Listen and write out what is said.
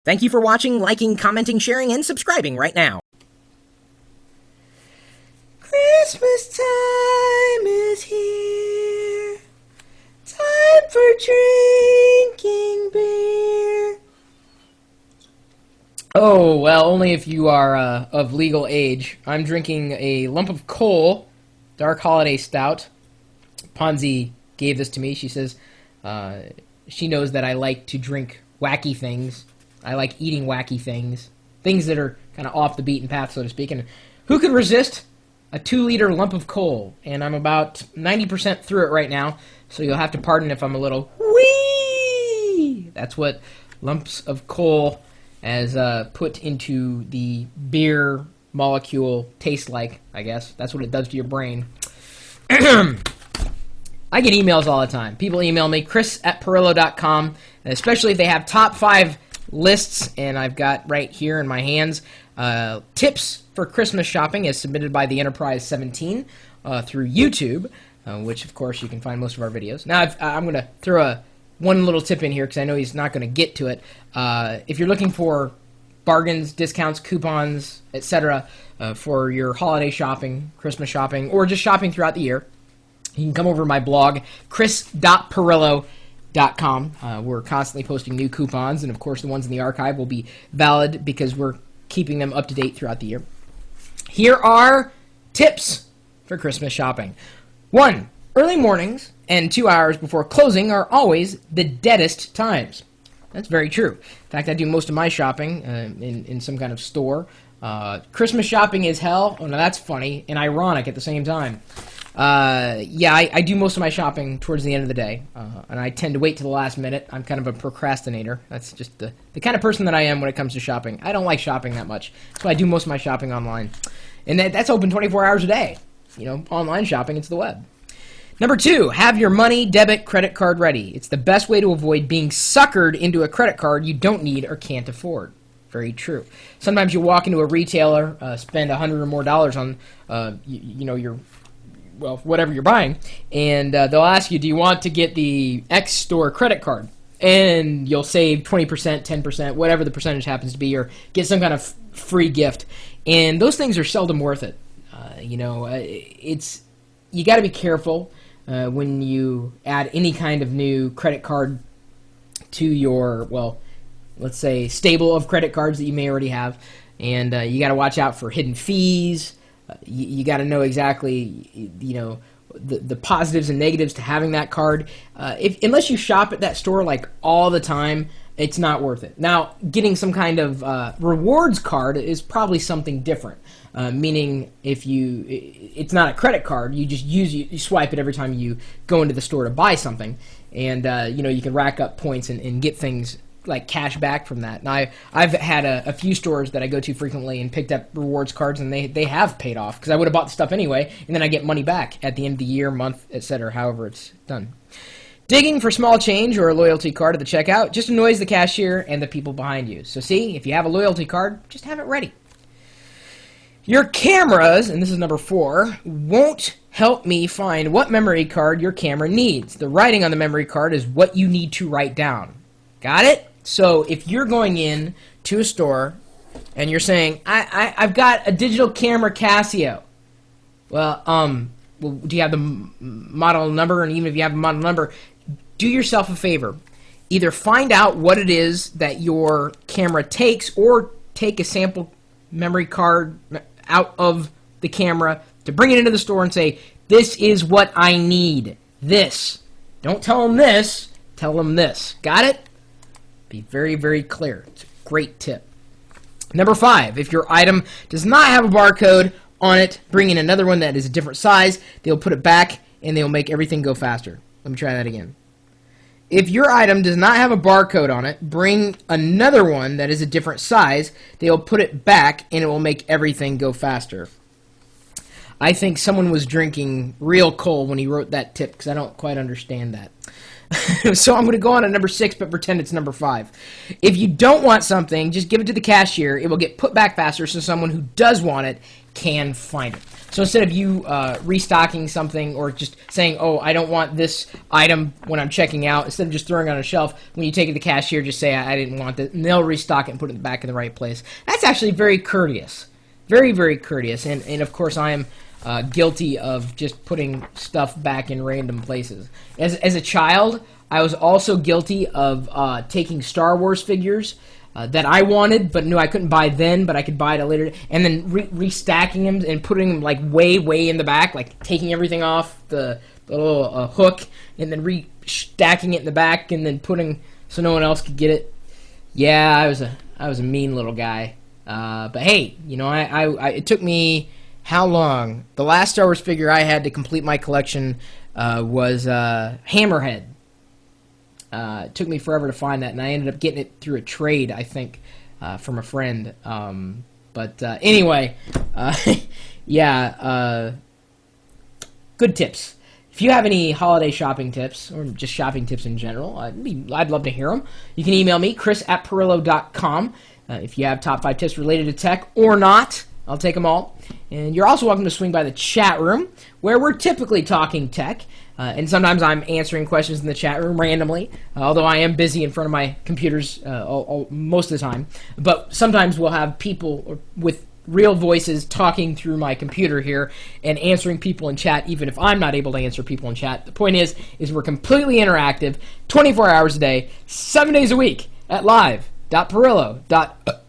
Thank you for watching, liking, commenting, sharing, and subscribing right now. Christmas time is here. Time for drinking beer. Oh, well, only if you are of legal age. I'm drinking a lump of coal, dark holiday stout. Ponzi gave this to me. She says she knows that I like to drink wacky things. I like eating wacky things. Things that are kind of off the beaten path, so to speak. And who can resist a 2-liter lump of coal? And I'm about 90% through it right now, so you'll have to pardon if I'm a little wee. That's what lumps of coal as put into the beer molecule tastes like, I guess. That's what it does to your brain. I get emails all the time. People email me, chris@pirillo.com, and especially if they have top 5 lists, and I've got right here in my hands tips for Christmas shopping as submitted by the Enterprise 17 through YouTube, which, of course, you can find most of our videos. Now, I'm going to throw one little tip in here because I know he's not going to get to it. If you're looking for bargains, discounts, coupons, etc. For your holiday shopping, Christmas shopping, or just shopping throughout the year, you can come over to my blog, chris.pirillo.com. We're constantly posting new coupons, and of course the ones in the archive will be valid because we're keeping them up to date throughout the year. Here are tips for Christmas shopping. 1. Early mornings and 2 hours before closing are always the deadest times. That's very true. In fact, I do most of my shopping in some kind of store. Christmas shopping is hell. Oh, no, that's funny and ironic at the same time. I do most of my shopping towards the end of the day, and I tend to wait to the last minute. I'm kind of a procrastinator. That's just the kind of person that I am when it comes to shopping. I don't like shopping that much, so I do most of my shopping online. And that's open 24 hours a day. You know, online shopping, it's the web. Number 2, have your money, debit, credit card ready. It's the best way to avoid being suckered into a credit card you don't need or can't afford. Very true. Sometimes you walk into a retailer, spend $100 or more on, your whatever you're buying, and they'll ask you, do you want to get the X store credit card? And you'll save 20%, 10%, whatever the percentage happens to be, or get some kind of free gift. And those things are seldom worth it. You got to be careful when you add any kind of new credit card to your, let's say, stable of credit cards that you may already have. And you got to watch out for hidden fees. You got to know exactly, the positives and negatives to having that card. Unless you shop at that store like all the time, it's not worth it. Now, getting some kind of rewards card is probably something different. Meaning, it's not a credit card. You just you swipe it every time you go into the store to buy something, and you can rack up points and get things like cash back from that. Now, I've had a few stores that I go to frequently and picked up rewards cards, and they have paid off because I would have bought the stuff anyway, and then I get money back at the end of the year, month, etc., however it's done. Digging for small change or a loyalty card at the checkout just annoys the cashier and the people behind you. So see, if you have a loyalty card, just have it ready. Your cameras, and this is number 4, won't help me find what memory card your camera needs. The writing on the memory card is what you need to write down. Got it? So if you're going in to a store and you're saying, I've got a digital camera Casio. Well, do you have the model number? And even if you have a model number, do yourself a favor. Either find out what it is that your camera takes, or take a sample memory card out of the camera to bring it into the store and say, this is what I need. This. Don't tell them this. Tell them this. Got it? Be very, very clear. It's a great tip. Number 5, if your item does not have a barcode on it, bring in another one that is a different size. They'll put it back, and they'll make everything go faster. Let me try that again. If your item does not have a barcode on it, bring another one that is a different size. They'll put it back, and it will make everything go faster. I think someone was drinking real coal when he wrote that tip, because I don't quite understand that. So I'm going to go on to number 6, but pretend it's number 5. If you don't want something, just give it to the cashier. It will get put back faster, so someone who does want it can find it. So instead of you restocking something or just saying, oh, I don't want this item when I'm checking out, instead of just throwing it on a shelf, when you take it to the cashier, just say, I didn't want it, and they'll restock it and put it back in the right place. That's actually very courteous. Very, very courteous. And of course, I am guilty of just putting stuff back in random places. As a child, I was also guilty of taking Star Wars figures that I wanted, but knew I couldn't buy then, but I could buy it at a later, and then restacking them and putting them like way in the back, like taking everything off the little hook and then restacking it in the back and then putting so no one else could get it. Yeah, I was a mean little guy. But hey, you know, it took me how long? The last Star Wars figure I had to complete my collection was Hammerhead. It took me forever to find that, and I ended up getting it through a trade, I think, from a friend. But anyway, yeah, good tips. If you have any holiday shopping tips, or just shopping tips in general, I'd love to hear them. You can email me, chris@pirillo.com. If you have top 5 tips related to tech or not, I'll take them all. And you're also welcome to swing by the chat room, where we're typically talking tech. And sometimes I'm answering questions in the chat room randomly, although I am busy in front of my computers most of the time. But sometimes we'll have people with real voices talking through my computer here and answering people in chat, even if I'm not able to answer people in chat. The point is we're completely interactive, 24 hours a day, 7 days a week at live.pirillo.com.